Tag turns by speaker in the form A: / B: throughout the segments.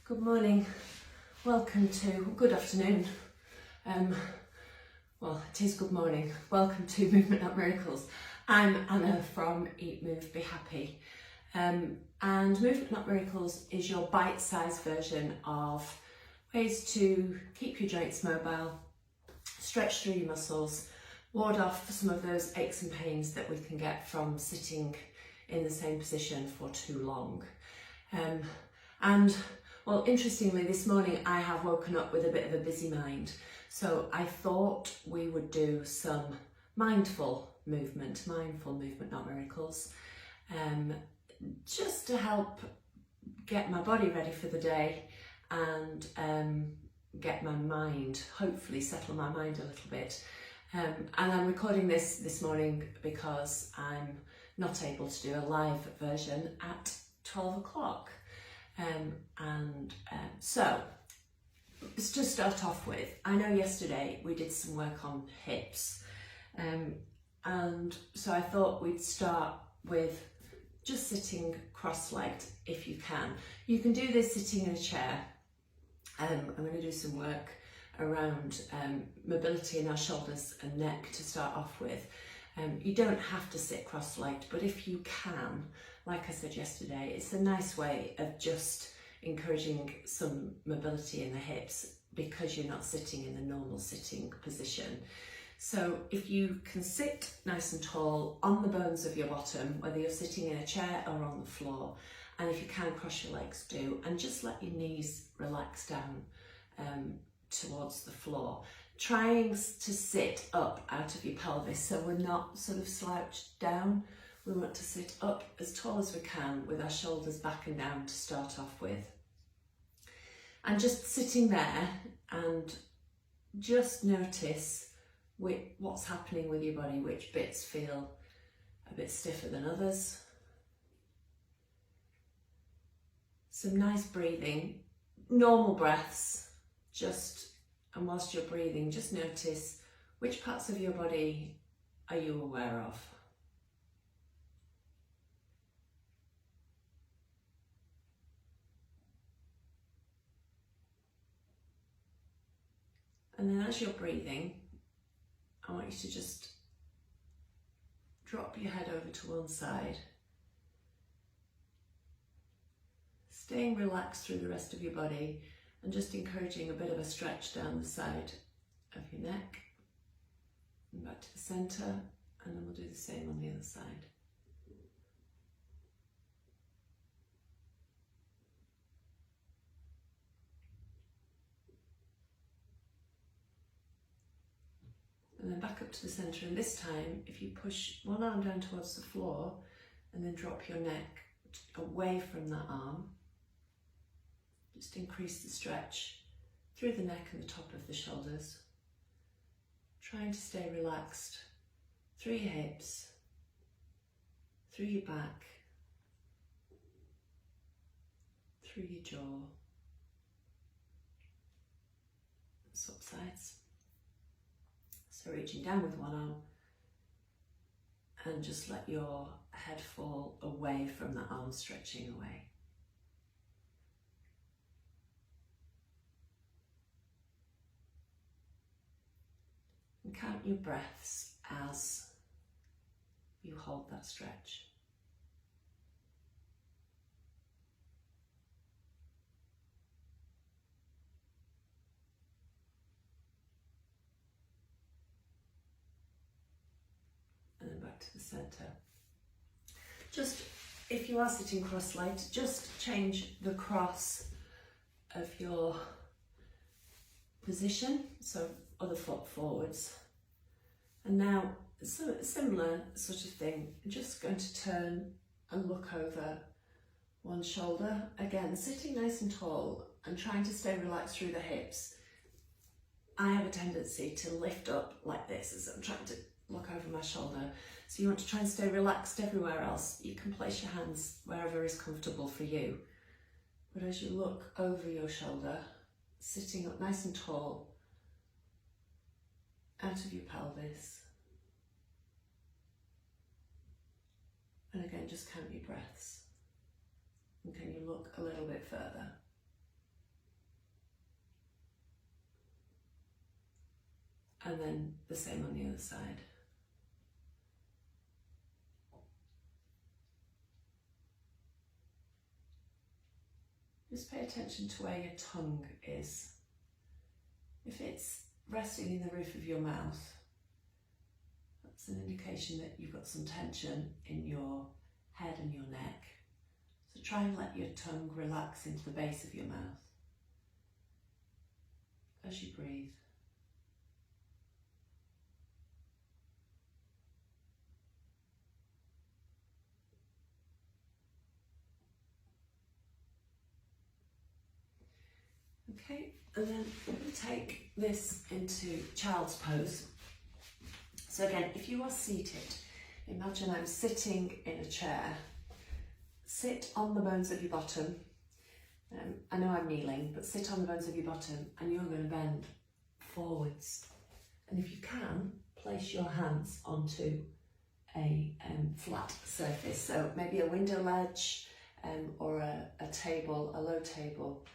A: Good morning, welcome to, good afternoon, well it is good morning, welcome to Movement Not Miracles. I'm Anna from Eat, Move, Be Happy, and Movement Not Miracles is your bite-sized version of ways to keep your joints mobile, stretch through your muscles, ward off some of those aches and pains that we can get from sitting in the same position for too long. Well, interestingly, this morning I have woken up with a bit of a busy mind, so I thought we would do some mindful movement, not miracles, just to help get my body ready for the day and get my mind, hopefully settle my mind a little bit. And I'm recording this morning because I'm not able to do a live version at 12 o'clock. So let's just start off with, I know yesterday we did some work on hips, and so I thought we'd start with just sitting cross-legged if you can. You can do this sitting in a chair. I'm going to do some work around mobility in our shoulders and neck to start off with. You don't have to sit cross-legged, but if you can, like I said yesterday, it's a nice way of just encouraging some mobility in the hips because you're not sitting in the normal sitting position. So if you can sit nice and tall on the bones of your bottom, whether you're sitting in a chair or on the floor, and if you can, cross your legs, do, and just let your knees relax down towards the floor. Trying to sit up out of your pelvis, so we're not sort of slouched down. We want to sit up as tall as we can with our shoulders back and down to start off with. And just sitting there and just notice what's happening with your body, which bits feel a bit stiffer than others. Some nice breathing, normal breaths, and whilst you're breathing, just notice which parts of your body are you aware of. And then as you're breathing, I want you to just drop your head over to one side, staying relaxed through the rest of your body and just encouraging a bit of a stretch down the side of your neck and back to the centre, and then we'll do the same on the other side. And then back up to the centre, and this time if you push one arm down towards the floor and then drop your neck away from that arm, just increase the stretch through the neck and the top of the shoulders, trying to stay relaxed through your hips, through your back, through your jaw, swap sides. So reaching down with one arm and just let your head fall away from that arm, stretching away. And count your breaths as you hold that stretch. And then back to the centre. Just, if you are sitting cross-legged, just change the cross of your position, so other foot forwards. And now, so similar sort of thing, I'm just going to turn and look over one shoulder. Again, sitting nice and tall and trying to stay relaxed through the hips. I have a tendency to lift up like this as I'm trying to look over my shoulder. So you want to try and stay relaxed everywhere else. You can place your hands wherever is comfortable for you. But as you look over your shoulder, sitting up nice and tall, out of your pelvis. And again, just count your breaths. And can you look a little bit further? and then the same on the other side. Just pay attention to where your tongue is. If it's resting in the roof of your mouth, that's an indication that you've got some tension in your head and your neck. So try and let your tongue relax into the base of your mouth as you breathe. Okay, and then we're going to take this into child's pose. So again, if you are seated, imagine I'm sitting in a chair. Sit on the bones of your bottom. I know I'm kneeling, but sit on the bones of your bottom and you're going to bend forwards. And if you can, place your hands onto a flat surface. So maybe a window ledge or a table, a low table.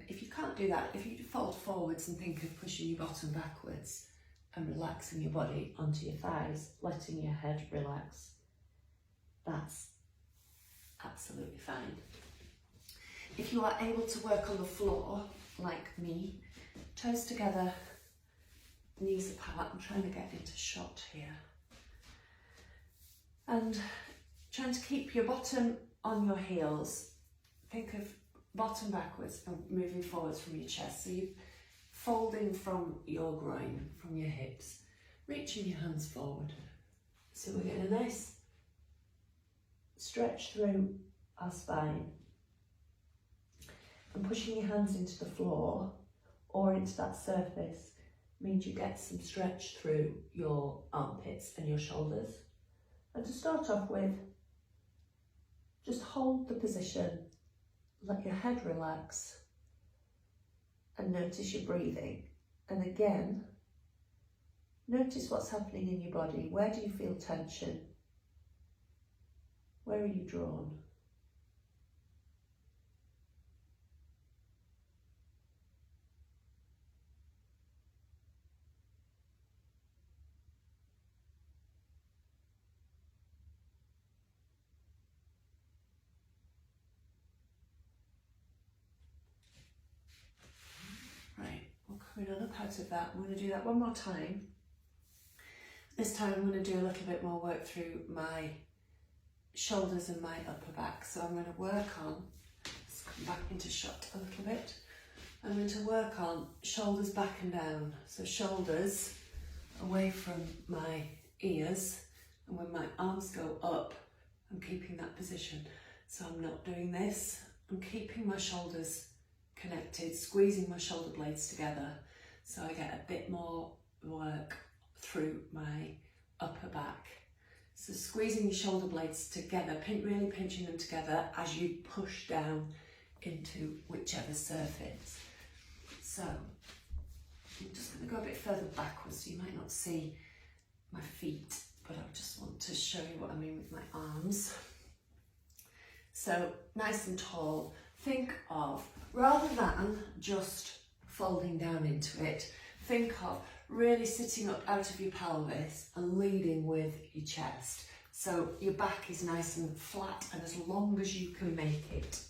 A: If you can't do that, if you fold forwards and think of pushing your bottom backwards and relaxing your body onto your thighs, letting your head relax, that's absolutely fine. If you are able to work on the floor, like me, toes together, knees apart, I'm trying to get into shot here. And trying to keep your bottom on your heels, think of bottom backwards and moving forwards from your chest. So you're folding from your groin, from your hips, reaching your hands forward. So we're getting a nice stretch through our spine and pushing your hands into the floor or into that surface means you get some stretch through your armpits and your shoulders. And to start off with, just hold the position. Let your head relax and notice your breathing. And again, notice what's happening in your body. Where do you feel tension? Where are you drawn? Another part of that, I'm going to do that one more time. This time I'm going to do a little bit more work through my shoulders and my upper back. So I'm going to work on, let's come back into shot a little bit. I'm going to work on shoulders back and down. So shoulders away from my ears, and when my arms go up, I'm keeping that position. So I'm not doing this, I'm keeping my shoulders connected, squeezing my shoulder blades together so I get a bit more work through my upper back. So squeezing your shoulder blades together, really pinching them together as you push down into whichever surface. So I'm just going to go a bit further backwards so you might not see my feet, but I just want to show you what I mean with my arms. So nice and tall. Think of, rather than just folding down into it, think of really sitting up out of your pelvis and leading with your chest. So your back is nice and flat and as long as you can make it.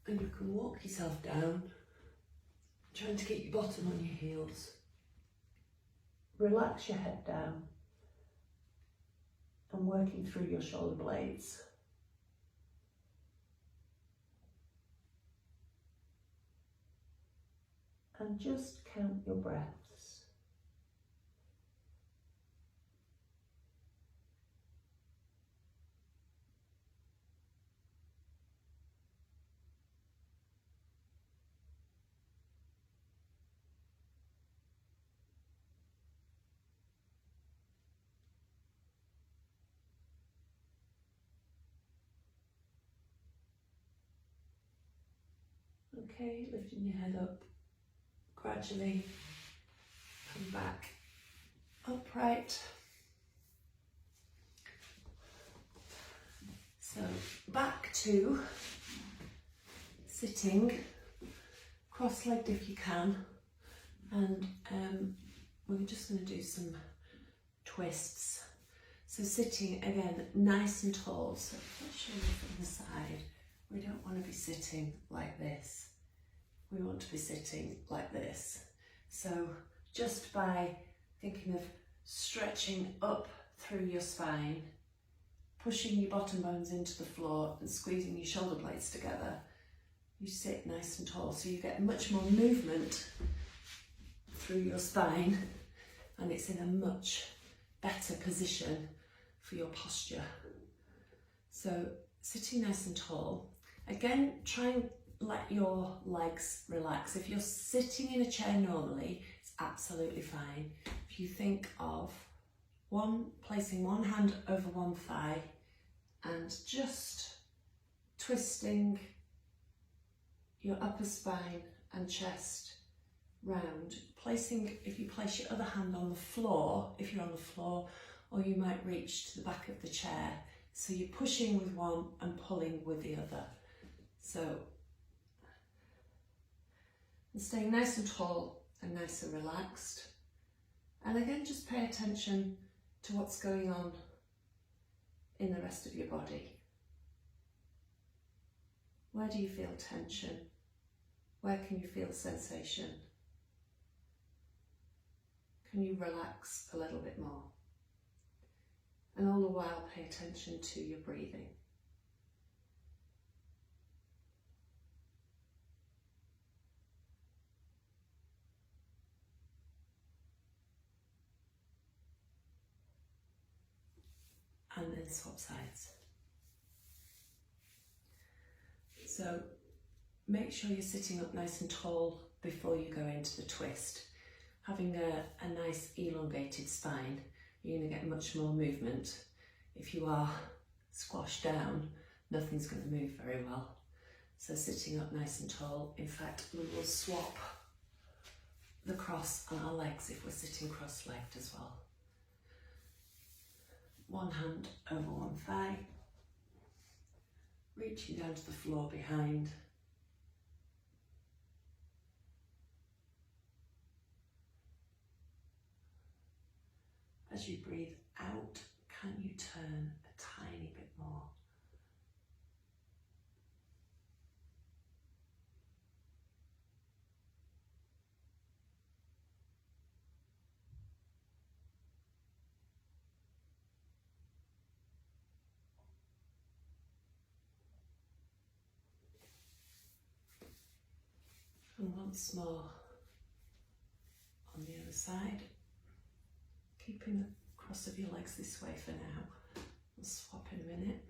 A: And you can walk yourself down, trying to keep your bottom on your heels. Relax your head down and working through your shoulder blades. And just count your breaths. Okay, lifting your head up. Gradually come back upright. So back to sitting cross-legged if you can, and we're just going to do some twists. So sitting again nice and tall, so let's show you from the side. We don't want to be sitting like this, we want to be sitting like this. So just by thinking of stretching up through your spine, pushing your bottom bones into the floor and squeezing your shoulder blades together, you sit nice and tall, so you get much more movement through your spine and it's in a much better position for your posture. So sitting nice and tall, again try and let your legs relax. If you're sitting in a chair normally, it's absolutely fine. If you think of placing one hand over one thigh and just twisting your upper spine and chest round, if you place your other hand on the floor, if you're on the floor, or you might reach to the back of the chair, so you're pushing with one and pulling with the other. So, and staying nice and tall and nice and relaxed. And again, just pay attention to what's going on in the rest of your body. Where do you feel tension? Where can you feel sensation? Can you relax a little bit more? And all the while pay attention to your breathing. And then swap sides. So make sure you're sitting up nice and tall before you go into the twist. Having a nice elongated spine, you're going to get much more movement. If you are squashed down, nothing's going to move very well. So sitting up nice and tall, in fact we will swap the cross on our legs if we're sitting cross-legged as well. One hand over one thigh, reaching down to the floor behind. As you breathe out, can you turn a tiny bit more? And once more on the other side, keeping the cross of your legs this way for now. We'll swap in a minute.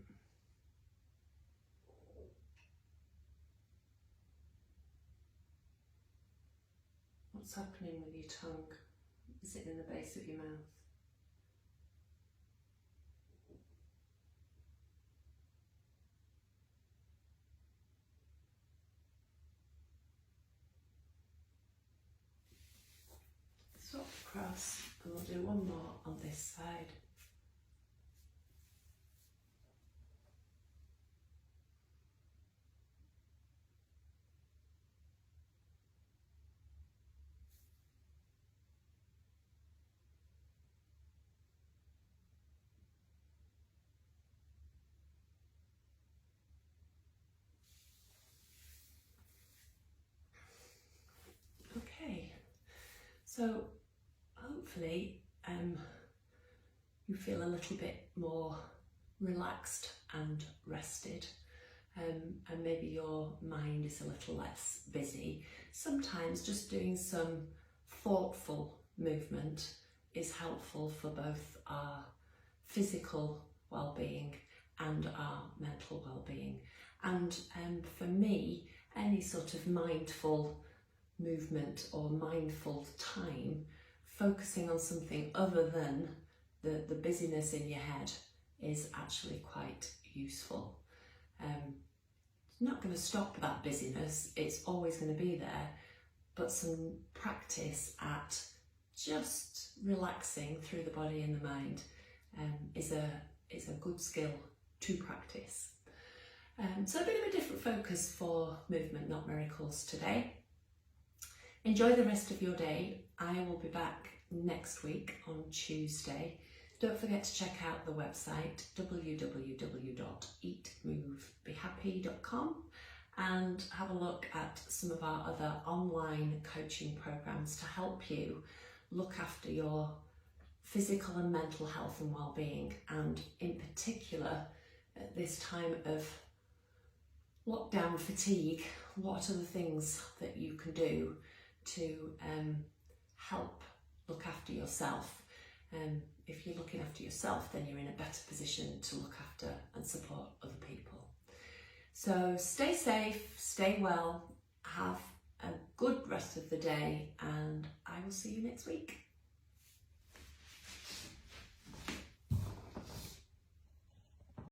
A: What's happening with your tongue? Is it in the base of your mouth? Swap across and we'll do one more on this side. Okay, so hopefully you feel a little bit more relaxed and rested, and maybe your mind is a little less busy. Sometimes just doing some thoughtful movement is helpful for both our physical well-being and our mental well-being. And for me, any sort of mindful movement or mindful time, focusing on something other than the busyness in your head, is actually quite useful. It's not going to stop that busyness, it's always going to be there, but some practice at just relaxing through the body and the mind is a good skill to practice. So a bit of a different focus for Movement Not Miracles today. Enjoy the rest of your day. I will be back next week on Tuesday. Don't forget to check out the website www.eatmovebehappy.com and have a look at some of our other online coaching programs to help you look after your physical and mental health and well-being, and in particular at this time of lockdown fatigue, what are the things that you can do to help look after yourself. If you're looking after yourself, then you're in a better position to look after and support other people. So stay safe, stay well, have a good rest of the day, and I will see you next week.